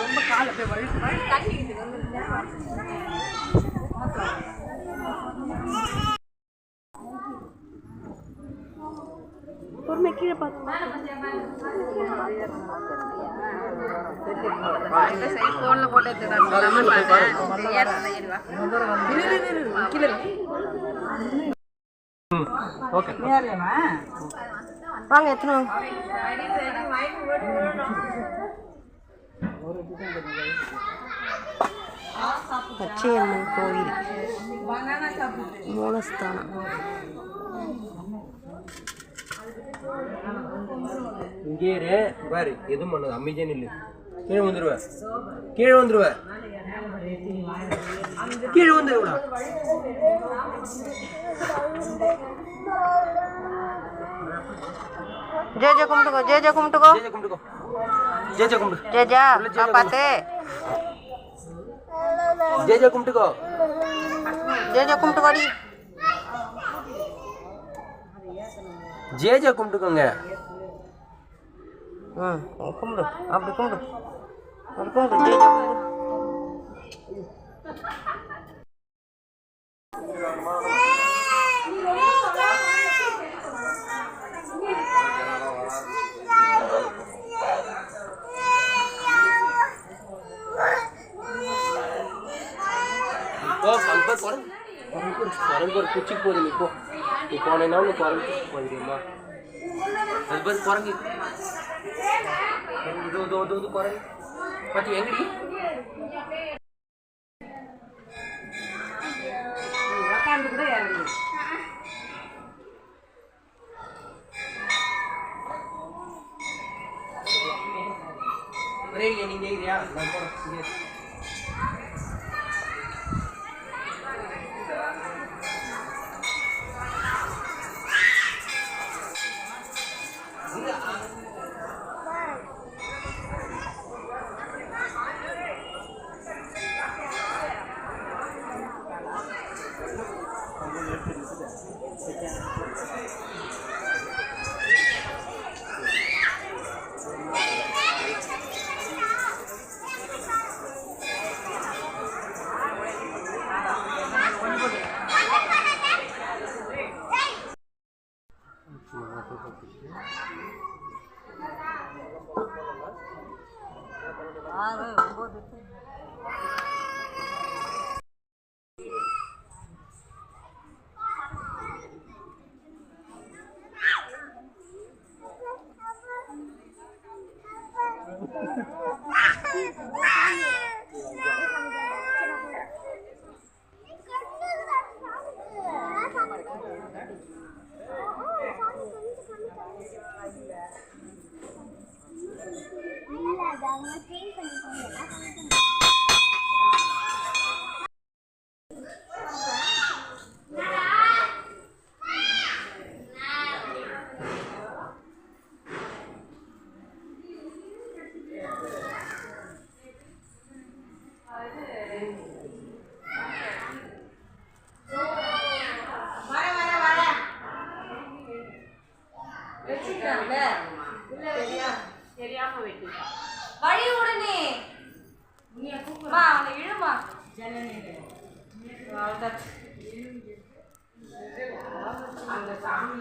ரொம்ப கால் அப்படியே வழி பொறுமை கீழே பார்த்து ஃபோனில் போட்டு வாங்க எத்தனை பச்சையம்மன் கோயில் மூலஸ்தானம். இங்கே பாரு எதுவும் பண்ணது அமைதியா நில்லு. கீழே வந்துருவ கீழே வந்துருவ கீழே வந்துருவா. ஜெய ஜெய கும்பிட்டுக்கோ ஜெய ஜெய கும்பிட்டுக்கோ ஜெய கும்பிட்டுக்கோ ஜெய ஜெய கும்பிட்டு ஜெய ஜெய பார்த்து ஜெய ஜெய கும்பிட்டுக்கோ ஜெய ஜெய கும்பிட்டுக்கோடி ஜெய ஜெய கும்பிட்டுக்கோங்க. கும்பிடு அப்படி கும்பிடு அப்படி கும்பிடு ஜெய ஜெய கும்பிடு. குரங்கு ஒரு குச்சிக்கு போகுது. நீ போ, நீ போனேன்னா ஒன்று குரங்கு போயிருமா? அது பாரு குரங்கு குரங்கு பார்த்து எங்கடி உட்காந்து கூட இறங்கு. ஒரே நீங்க இல்லையா? நான் போறேன். வழி உடனே இழுமா அந்த சாமி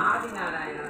ஆதிநாராயண